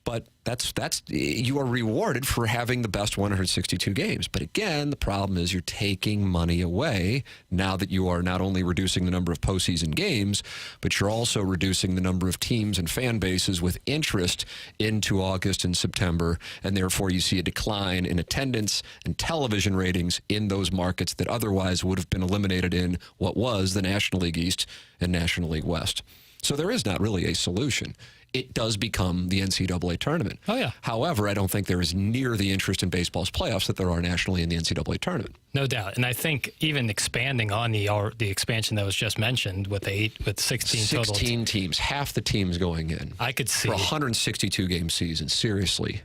But that's you are rewarded for having the best 162 games. But again, the problem is you're taking money away now that you are not only reducing the number of postseason games, but you're also reducing the number of teams and fan bases with interest into August and September. And therefore, you see a decline in attendance and television ratings in those markets that otherwise would have been eliminated in what was the National League East and National League West. So there is not really a solution. It does become the NCAA tournament. Oh, yeah. However, I don't think there is near the interest in baseball's playoffs that there are nationally in the NCAA tournament. No doubt. And I think even expanding on the expansion that was just mentioned with 16 total. 16 teams, half the teams going in. I could see. For a 162-game season, seriously.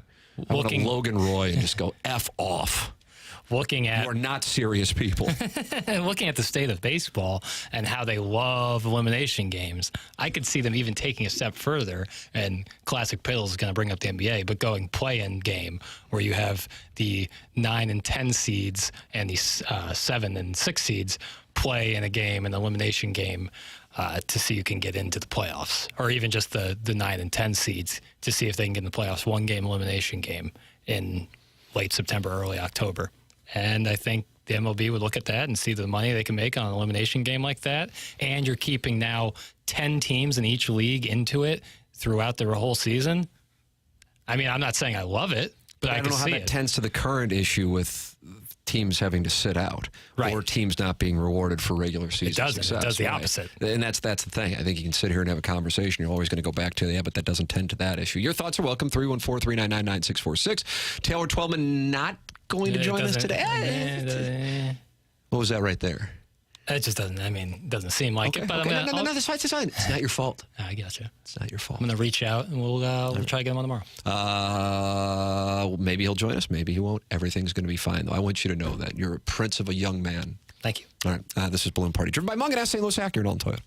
I want to Logan Roy and just go F off. Looking at, you are not serious people. Looking at the state of baseball and how they love elimination games, I could see them even taking a step further. And Classic Piddles is going to bring up the NBA, but going play-in game where you have the 9 and 10 seeds and the 7 and 6 seeds play in a game, an elimination game, to see who can get into the playoffs, or even just the 9 and 10 seeds to see if they can get in the playoffs. 1-game elimination game in late September, early October. And I think the MLB would look at that and see the money they can make on an elimination game like that. And you're keeping now 10 teams in each league into it throughout their whole season. I mean, I'm not saying I love it, but I don't know how that tends to the current issue with teams having to sit out, right, or teams not being rewarded for regular season success. It does the right? opposite. And that's the thing. I think you can sit here and have a conversation. You're always going to go back to, but that doesn't tend to that issue. Your thoughts are welcome, 314-399-9646. Taylor Twellman not going to join us today. What was that right there? It just doesn't, doesn't seem like it. But no, that's fine. It's not your fault. I got you. It's not your fault. I'm going to reach out and we'll try to get him on tomorrow. Maybe he'll join us. Maybe he won't. Everything's going to be fine, though. I want you to know that. You're a prince of a young man. Thank you. All right. This is Balloon Party, driven by Mungan, St. Louis Acura, and Alton Toyota.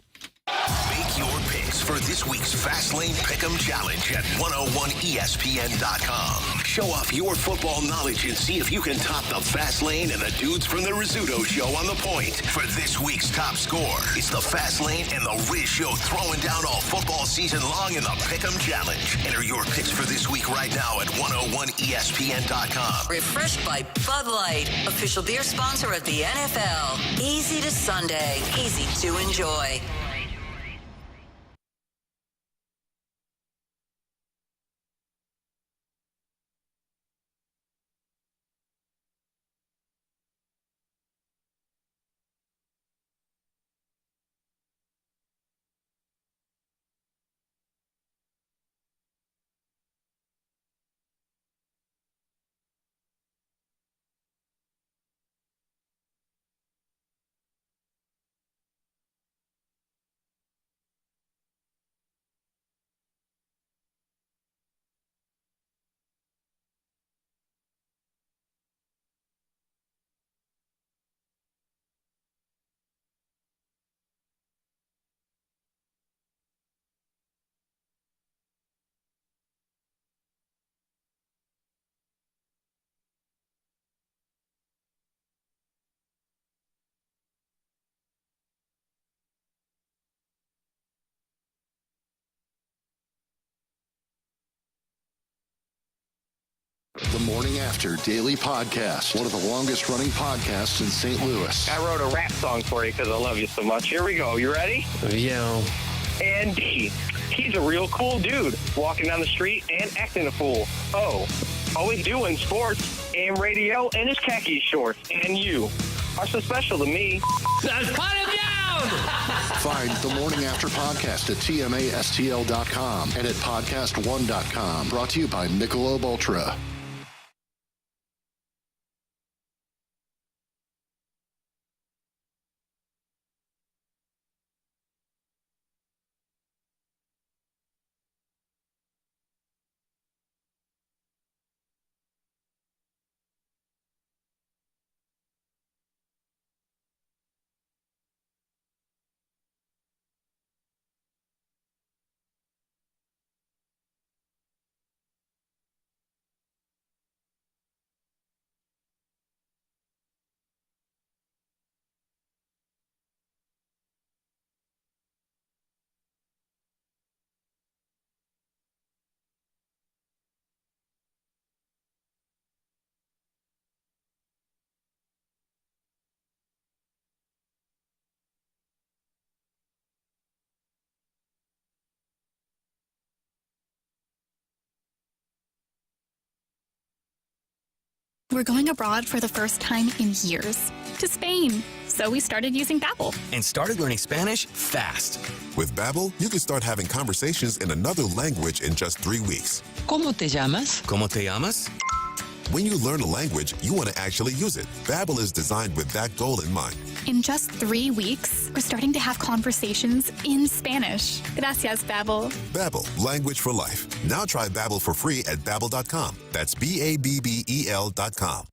Make your picks for this week's Fastlane Pick'em Challenge at 101ESPN.com. Show off your football knowledge and see if you can top the Fastlane and the dudes from the Rizzuto Show on the point. For this week's top score, it's the Fastlane and the Riz Show throwing down all football season long in the Pick'em Challenge. Enter your picks for this week right now at 101ESPN.com. Refreshed by Bud Light, official beer sponsor of the NFL. Easy to Sunday, easy to enjoy. The Morning After Daily Podcast, one of the longest running podcasts in St. Louis. I wrote a rap song for you because I love you so much. Here we go. You ready? Yeah. Andy. He's a real cool dude, walking down the street and acting a fool. Oh, always doing sports and radio and his khaki shorts. And you are so special to me. Let's put him down! Find The Morning After Podcast at tmastl.com and at podcast1.com. Brought to you by Michelob Ultra. We're going abroad for the first time in years. To Spain. So we started using Babbel. And started learning Spanish fast. With Babbel, you can start having conversations in another language in just 3 weeks. ¿Cómo te llamas? ¿Cómo te llamas? When you learn a language, you want to actually use it. Babbel is designed with that goal in mind. In just 3 weeks, we're starting to have conversations in Spanish. Gracias, Babbel. Babbel, language for life. Now try Babbel for free at Babbel.com. That's Babbel.com.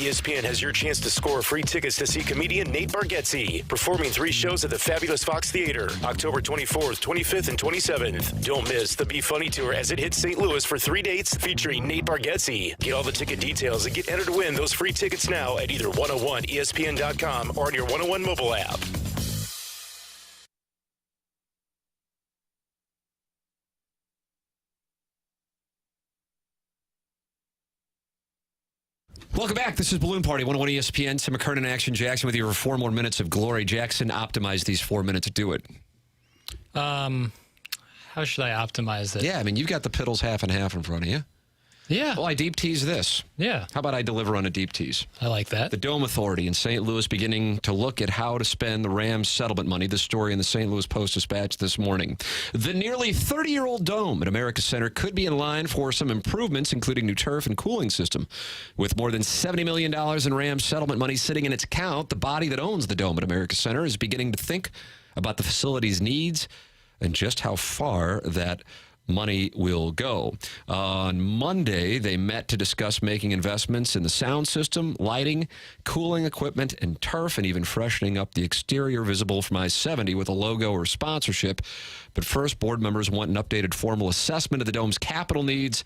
ESPN has your chance to score free tickets to see comedian Nate Bargatze performing 3 shows at the fabulous Fox Theater, October 24th, 25th, and 27th. Don't miss the Be Funny Tour as it hits St. Louis for 3 dates featuring Nate Bargatze. Get all the ticket details and get entered to win those free tickets now at either 101ESPN.com or on your 101 mobile app. Welcome back. This is Balloon Party, 101 ESPN. Tim McKernan, Action Jackson with you for 4 more minutes of glory. Jackson, optimize these 4 minutes. Do it. How should I optimize it? Yeah, I mean, you've got the Piddles half and half in front of you. Yeah. Well, I deep tease this. Yeah. How about I deliver on a deep tease? I like that. The Dome Authority in St. Louis beginning to look at how to spend the Rams settlement money. The story in the St. Louis Post-Dispatch this morning. The nearly 30-year-old dome at America Center could be in line for some improvements, including new turf and cooling system. With more than $70 million in Rams settlement money sitting in its account, the body that owns the dome at America Center is beginning to think about the facility's needs and just how far that money will go. On Monday, they met to discuss making investments in the sound system, lighting, cooling equipment, and turf, and even freshening up the exterior visible from I-70 with a logo or sponsorship. But first, board members want an updated formal assessment of the dome's capital needs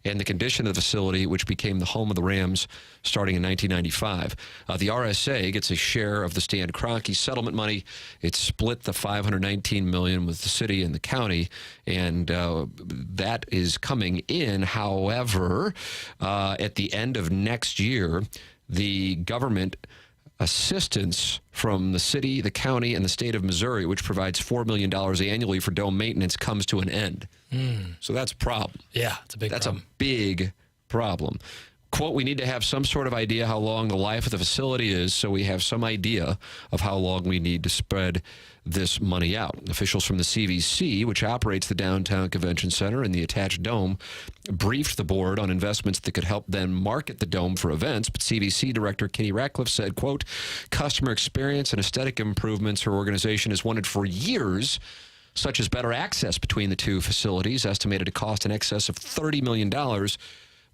and the condition of the facility, which became the home of the Rams starting in 1995. The RSA gets a share of the Stan Kroenke settlement money. It split the $519 million with the city and the county, and that is coming in. However, at the end of next year, the government assistance from the city, the county, and the state of Missouri, which provides $4 million annually for dome maintenance, comes to an end. So that's a problem. Yeah, it's a big problem. That's a big problem. Quote, we need to have some sort of idea how long the life of the facility is, so we have some idea of how long we need to spread this money out. Officials from the CVC, which operates the downtown convention center and the attached dome, briefed the board on investments that could help them market the dome for events. But CVC director Kenny Ratcliffe said, quote, customer experience and aesthetic improvements her organization has wanted for years, such as better access between the two facilities, estimated to cost in excess of $30 million,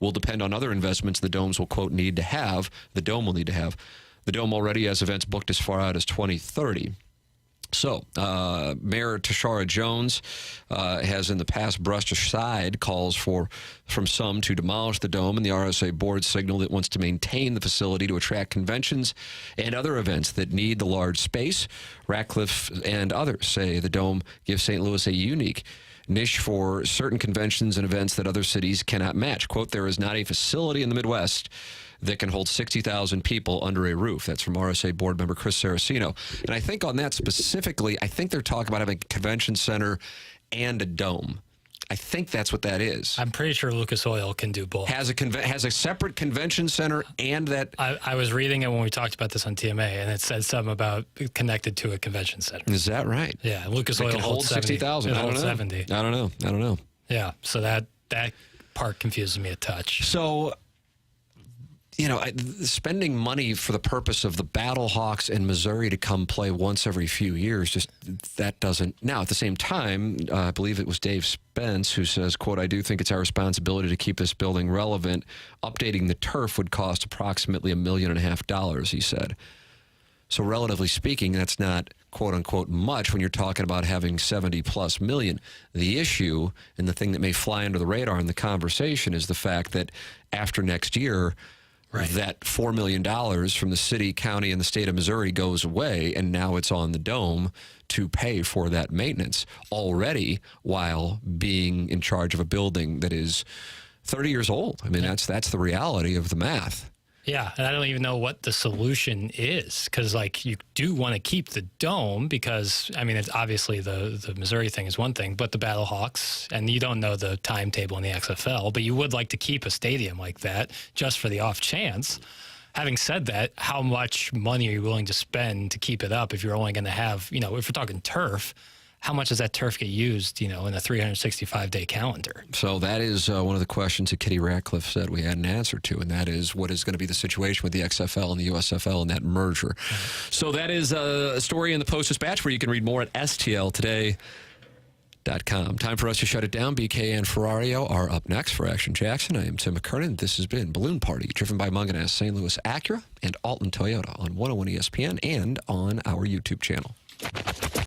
will depend on other investments the domes will, quote, need to have. The dome will need to have. The dome already has events booked as far out as 2030. So, Mayor Tashara Jones has in the past brushed aside calls from some to demolish the dome, and the RSA board signaled it wants to maintain the facility to attract conventions and other events that need the large space. Ratcliffe and others say the dome gives St. Louis a unique niche for certain conventions and events that other cities cannot match. Quote, there is not a facility in the Midwest that can hold 60,000 people under a roof. That's from RSA board member Chris Saraceno. And I think on that specifically, I think they're talking about having a convention center and a dome. I think that's what that is. I'm pretty sure Lucas Oil can do both. Has a separate convention center and that... I was reading it when we talked about this on TMA, and it said something about connected to a convention center. Is that right? Yeah, Lucas Oil holds 60,000. It holds 70. I don't know. Yeah, so that part confuses me a touch. So... spending money for the purpose of the Battlehawks and Missouri to come play once every few years, just that doesn't. Now, at the same time, I believe it was Dave Spence who says, quote, "I do think it's our responsibility to keep this building relevant. Updating the turf would cost approximately $1.5 million," he said. So relatively speaking, that's not, quote unquote, much when you're talking about having 70+ million. The issue and the thing that may fly under the radar in the conversation is the fact that after next year, that $4 million from the city, county, and the state of Missouri goes away, and now it's on the Dome to pay for that maintenance already while being in charge of a building that is 30 years old. I mean, that's the reality of the math. Yeah, and I don't even know what the solution is because, you do want to keep the Dome because, it's obviously the Missouri thing is one thing, but the Battlehawks, and you don't know the timetable in the XFL, but you would like to keep a stadium like that just for the off chance. Having said that, how much money are you willing to spend to keep it up if you're only going to have, if we're talking turf, how much does that turf get used, in a 365-day calendar? So that is one of the questions that Kitty Ratcliffe said we had an answer to, and that is what is going to be the situation with the XFL and the USFL and that merger. Mm-hmm. So that is a story in the Post-Dispatch where you can read more at stltoday.com. Time for us to shut it down. BK and Ferrario are up next for Action Jackson. I am Tim McKernan. This has been Balloon Party, driven by Munganess, St. Louis Acura, and Alton Toyota on 101 ESPN and on our YouTube channel.